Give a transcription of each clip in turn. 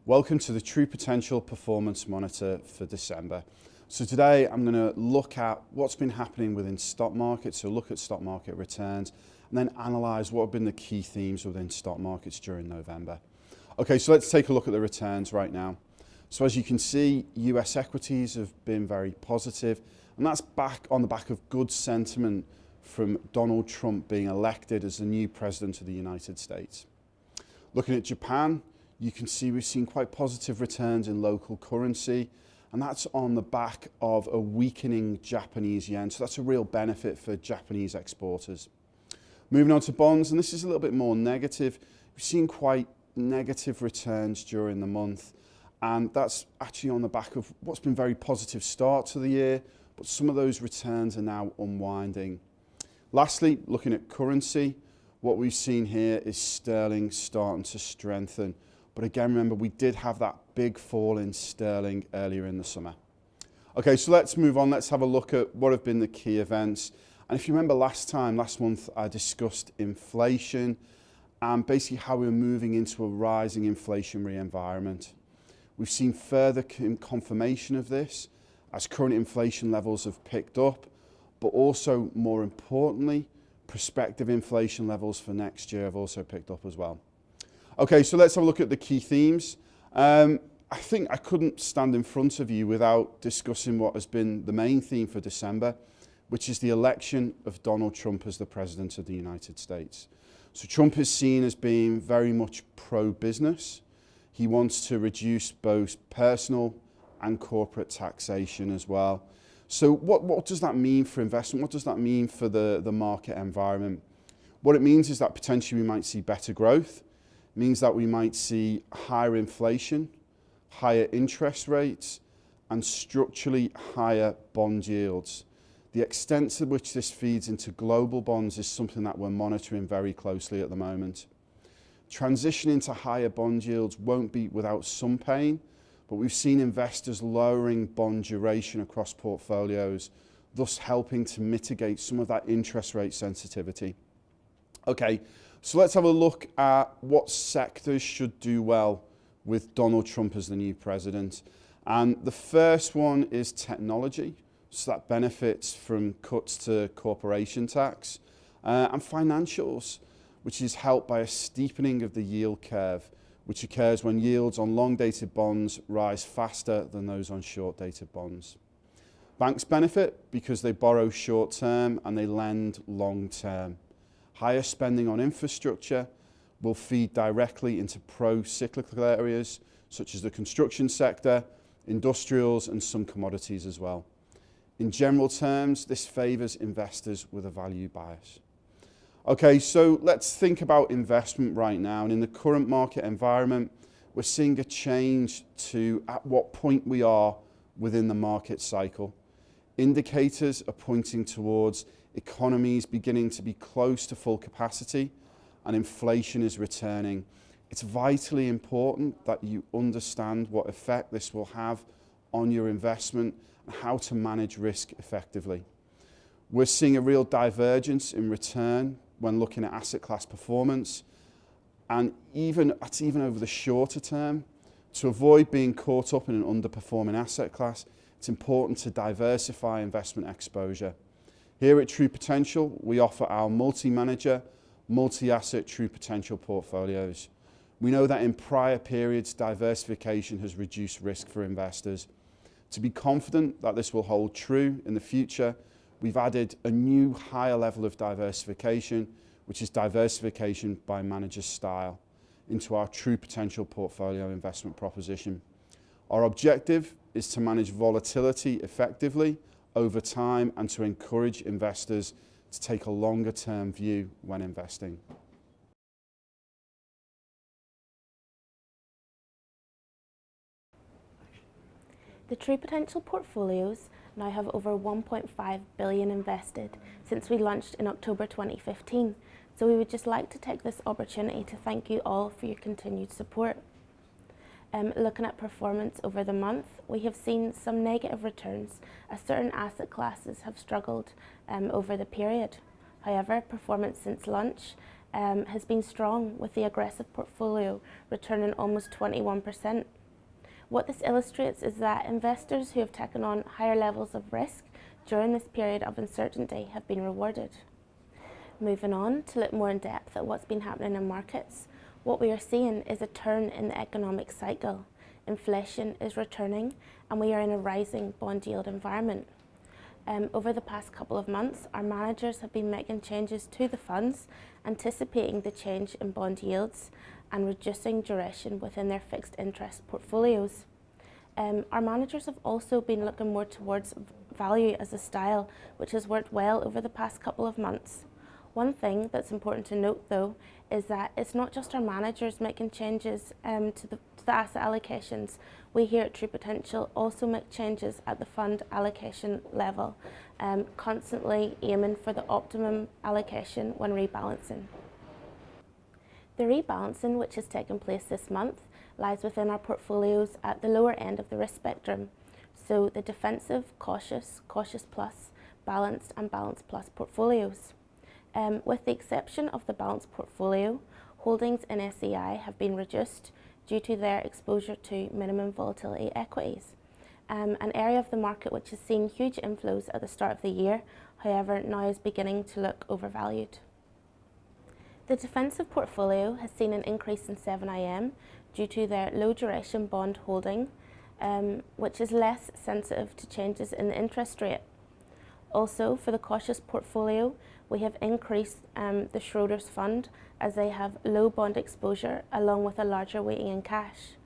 Welcome to the True Potential Performance Monitor for December. So today I'm going to look at what's been happening within stock markets, so look at stock market returns, and then analyse what have been the key themes within stock markets during November. Okay, so let's take a look at the returns right now. So as you can see, US equities have been very positive, and that's on the back of good sentiment from Donald Trump being elected as the new president of the United States. Looking at Japan, you can see we've seen quite positive returns in local currency, and that's on the back of a weakening Japanese yen. So that's a real benefit for Japanese exporters. Moving on to bonds, and this is a little bit more negative. We've seen quite negative returns during the month, and that's actually on the back of what's been very positive start to the year, but some of those returns are now unwinding. Lastly, looking at currency, what we've seen here is sterling starting to strengthen. But again, remember, we did have that big fall in sterling earlier in the summer. Okay, so let's move on. Let's have a look at what have been the key events. And if you remember last month, I discussed inflation and basically how we were moving into a rising inflationary environment. We've seen further confirmation of this as current inflation levels have picked up, but also, more importantly, prospective inflation levels for next year have also picked up as well. Okay, so let's have a look at the key themes. I think I couldn't stand in front of you without discussing what has been the main theme for December, which is the election of Donald Trump as the President of the United States. So Trump is seen as being very much pro-business. He wants to reduce both personal and corporate taxation as well. So what does that mean for investment? What does that mean for the market environment? What it means is that potentially we might see better growth. It means that we might see higher inflation, higher interest rates, and structurally higher bond yields. The extent to which this feeds into global bonds is something that we're monitoring very closely at the moment. Transitioning to higher bond yields won't be without some pain, but we've seen investors lowering bond duration across portfolios, thus helping to mitigate some of that interest rate sensitivity. Okay, so let's have a look at what sectors should do well with Donald Trump as the new president. And the first one is technology, so that benefits from cuts to corporation tax, and financials, which is helped by a steepening of the yield curve, which occurs when yields on long-dated bonds rise faster than those on short-dated bonds. Banks benefit because they borrow short-term and they lend long-term. Higher spending on infrastructure will feed directly into pro-cyclical areas, such as the construction sector, industrials, and some commodities as well. In general terms, this favours investors with a value bias. Okay, so let's think about investment right now. And in the current market environment, we're seeing a change to at what point we are within the market cycle. Indicators are pointing towards economies beginning to be close to full capacity and inflation is returning. It's vitally important that you understand what effect this will have on your investment and how to manage risk effectively. We're seeing a real divergence in return when looking at asset class performance, and even over the shorter term. To avoid being caught up in an underperforming asset class, it's important to diversify investment exposure. Here at True Potential, we offer our multi-manager, multi-asset True Potential portfolios. We know that in prior periods, diversification has reduced risk for investors. To be confident that this will hold true in the future, we've added a new higher level of diversification, which is diversification by manager style, into our True Potential portfolio investment proposition. Our objective is to manage volatility effectively over time and to encourage investors to take a longer term view when investing. The True Potential portfolios now have over 1.5 billion invested since we launched in October 2015. So we would just like to take this opportunity to thank you all for your continued support. Looking at performance over the month, we have seen some negative returns as certain asset classes have struggled over the period. However, performance since launch has been strong, with the aggressive portfolio returning almost 21%. What this illustrates is that investors who have taken on higher levels of risk during this period of uncertainty have been rewarded. Moving on to look more in depth at what's been happening in markets, what we are seeing is a turn in the economic cycle. Inflation is returning and we are in a rising bond yield environment. Over the past couple of months, our managers have been making changes to the funds, anticipating the change in bond yields and reducing duration within their fixed interest portfolios. Our managers have also been looking more towards value as a style, which has worked well over the past couple of months. One thing that's important to note though is that it's not just our managers making changes to the asset allocations. We here at True Potential also make changes at the fund allocation level, constantly aiming for the optimum allocation when rebalancing. The rebalancing which has taken place this month lies within our portfolios at the lower end of the risk spectrum, so the defensive, cautious, cautious plus, balanced and balanced plus portfolios. With the exception of the balanced portfolio, holdings in SEI have been reduced due to their exposure to minimum volatility equities, an area of the market which has seen huge inflows at the start of the year, however now is beginning to look overvalued. The defensive portfolio has seen an increase in 7IM due to their low duration bond holding, which is less sensitive to changes in the interest rate. Also, for the cautious portfolio, we have increased the Schroders fund as they have low bond exposure along with a larger weighting in cash.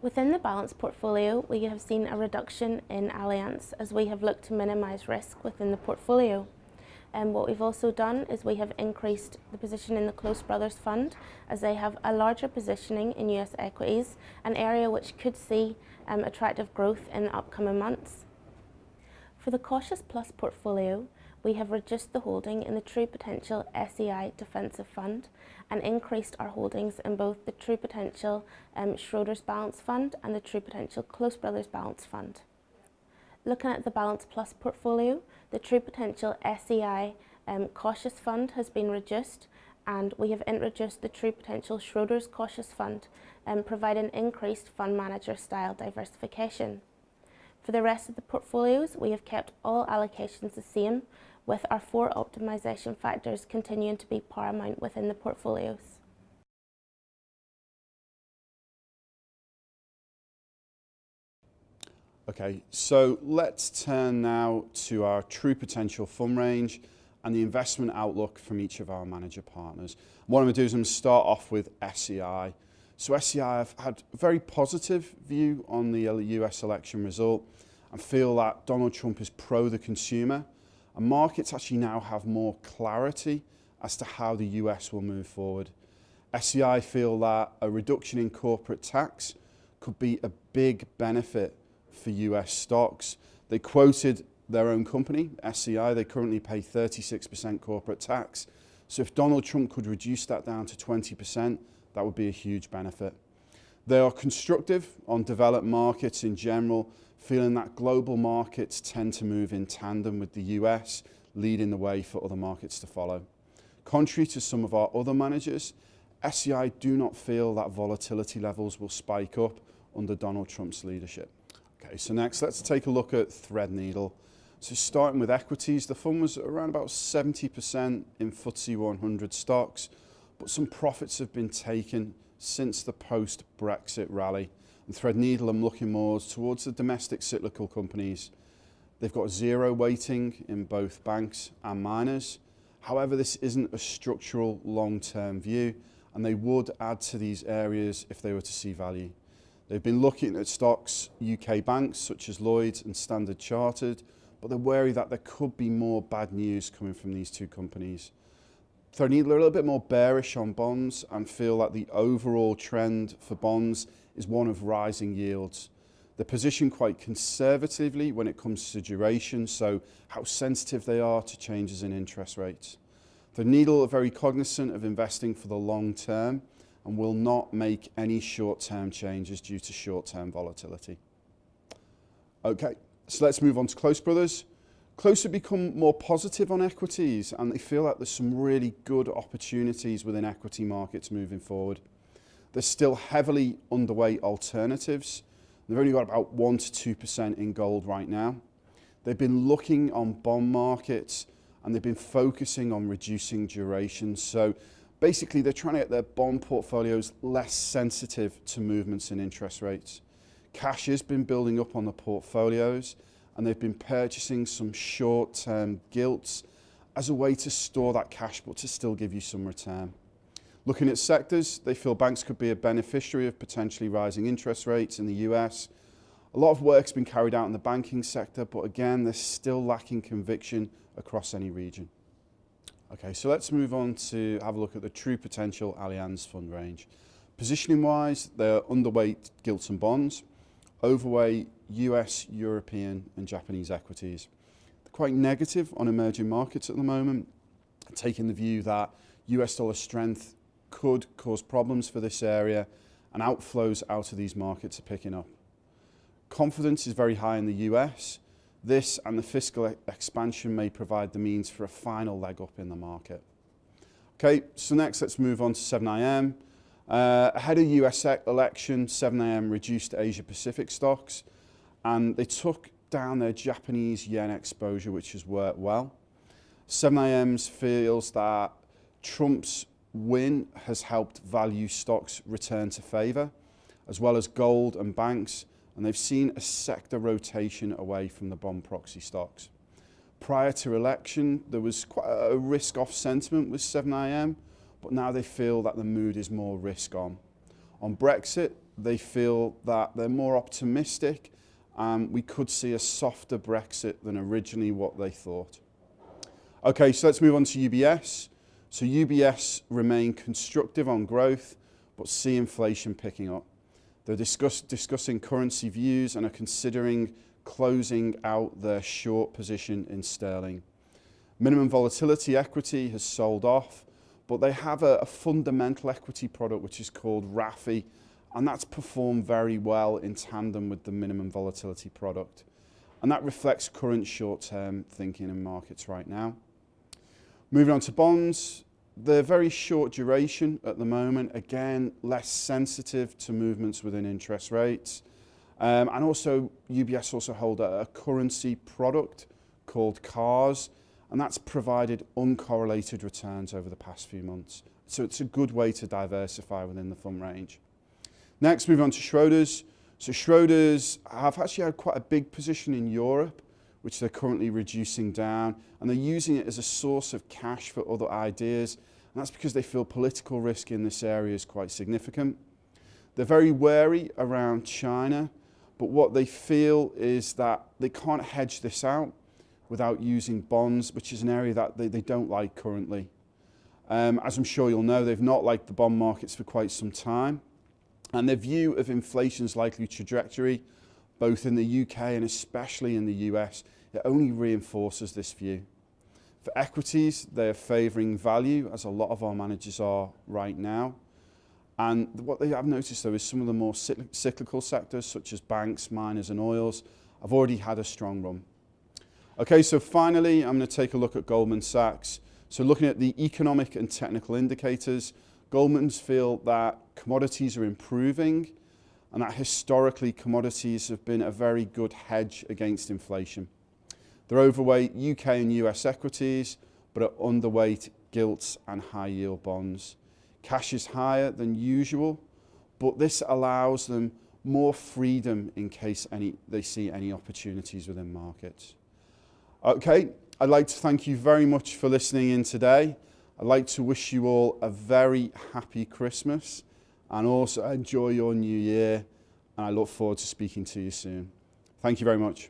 Within the balanced portfolio, we have seen a reduction in Allianz as we have looked to minimise risk within the portfolio. What we've also done is we have increased the position in the Close Brothers fund as they have a larger positioning in US equities, an area which could see attractive growth in the upcoming months. For the Cautious Plus portfolio, we have reduced the holding in the True Potential SEI Defensive Fund and increased our holdings in both the True Potential Schroders Balance Fund and the True Potential Close Brothers Balance Fund. Looking at the Balance Plus portfolio, the True Potential SEI Cautious Fund has been reduced, and we have introduced the True Potential Schroders Cautious Fund, providing increased fund manager style diversification. For the rest of the portfolios, we have kept all allocations the same, with our 4 optimisation factors continuing to be paramount within the portfolios. Okay, so let's turn now to our True Potential fund range and the investment outlook from each of our manager partners. What I'm going to do is I'm going to start off with SEI. So SEI have had a very positive view on the US election result and feel that Donald Trump is pro the consumer, and markets actually now have more clarity as to how the US will move forward. SEI feel that a reduction in corporate tax could be a big benefit for US stocks. They quoted their own company, SEI, they currently pay 36% corporate tax. So if Donald Trump could reduce that down to 20%, that would be a huge benefit. They are constructive on developed markets in general, feeling that global markets tend to move in tandem with the US, leading the way for other markets to follow. Contrary to some of our other managers, SEI do not feel that volatility levels will spike up under Donald Trump's leadership. Okay, so next let's take a look at Threadneedle. So starting with equities, the fund was around about 70% in FTSE 100 stocks, but some profits have been taken since the post-Brexit rally. And Threadneedle, I'm looking more towards the domestic cyclical companies. They've got 0 weighting in both banks and miners. However, this isn't a structural long-term view, and they would add to these areas if they were to see value. They've been looking at stocks, UK banks such as Lloyds and Standard Chartered, but they're wary that there could be more bad news coming from these two companies. Threadneedle are a little bit more bearish on bonds and feel that the overall trend for bonds is one of rising yields. They're positioned quite conservatively when it comes to duration, so how sensitive they are to changes in interest rates. Threadneedle are very cognizant of investing for the long term and will not make any short-term changes due to short-term volatility. Okay, so let's move on to Close Brothers. Close have become more positive on equities, and they feel like there's some really good opportunities within equity markets moving forward. They're still heavily underweight alternatives. They've only got about 1 to 2% in gold right now. They've been looking on bond markets, and they've been focusing on reducing duration. So basically, they're trying to get their bond portfolios less sensitive to movements in interest rates. Cash has been building up on the portfolios, and they've been purchasing some short-term gilts as a way to store that cash but to still give you some return. Looking at sectors, they feel banks could be a beneficiary of potentially rising interest rates in the US. A lot of work's been carried out in the banking sector, but again, they're still lacking conviction across any region. Okay, so let's move on to have a look at the True Potential Allianz fund range. Positioning wise, they're underweight gilts and bonds, overweight US, European and Japanese equities. They're quite negative on emerging markets at the moment, taking the view that US dollar strength could cause problems for this area, and outflows out of these markets are picking up. Confidence is very high in the US. This and the fiscal expansion may provide the means for a final leg up in the market. Okay, so next let's move on to 7IM. Ahead of US election, 7IM reduced Asia Pacific stocks, and they took down their Japanese yen exposure, which has worked well. 7IM feels that Trump's win has helped value stocks return to favour, as well as gold and banks, and they've seen a sector rotation away from the bond proxy stocks. Prior to election, there was quite a risk-off sentiment with 7IM, but now they feel that the mood is more risk-on. On Brexit, they feel that they're more optimistic, and we could see a softer Brexit than originally what they thought. Okay, so let's move on to UBS. So UBS remain constructive on growth, but see inflation picking up. They're discussing currency views and are considering closing out their short position in sterling. Minimum volatility equity has sold off, but they have a fundamental equity product which is called RAFI, and that's performed very well in tandem with the minimum volatility product. And that reflects current short-term thinking in markets right now. Moving on to bonds, they're very short duration at the moment, again, less sensitive to movements within interest rates. And also, UBS also hold a currency product called CARS, and that's provided uncorrelated returns over the past few months. So it's a good way to diversify within the fund range. Next, moving on to Schroders. So Schroders have actually had quite a big position in Europe, which they're currently reducing down, and they're using it as a source of cash for other ideas, and that's because they feel political risk in this area is quite significant. They're very wary around China, but what they feel is that they can't hedge this out without using bonds, which is an area that they don't like currently. As I'm sure you'll know, they've not liked the bond markets for quite some time, and their view of inflation's likely trajectory, both in the UK and especially in the US, it only reinforces this view. For equities, they're favouring value, as a lot of our managers are right now. And what they have noticed, though, is some of the more cyclical sectors, such as banks, miners and oils, have already had a strong run. Okay, so finally, I'm going to take a look at Goldman Sachs. So looking at the economic and technical indicators, Goldman's feel that commodities are improving, and that historically commodities have been a very good hedge against inflation. They're overweight UK and US equities, but are underweight gilts and high yield bonds. Cash is higher than usual, but this allows them more freedom in case they see any opportunities within markets. Okay, I'd like to thank you very much for listening in today. I'd like to wish you all a very happy Christmas and also enjoy your new year. And I look forward to speaking to you soon. Thank you very much.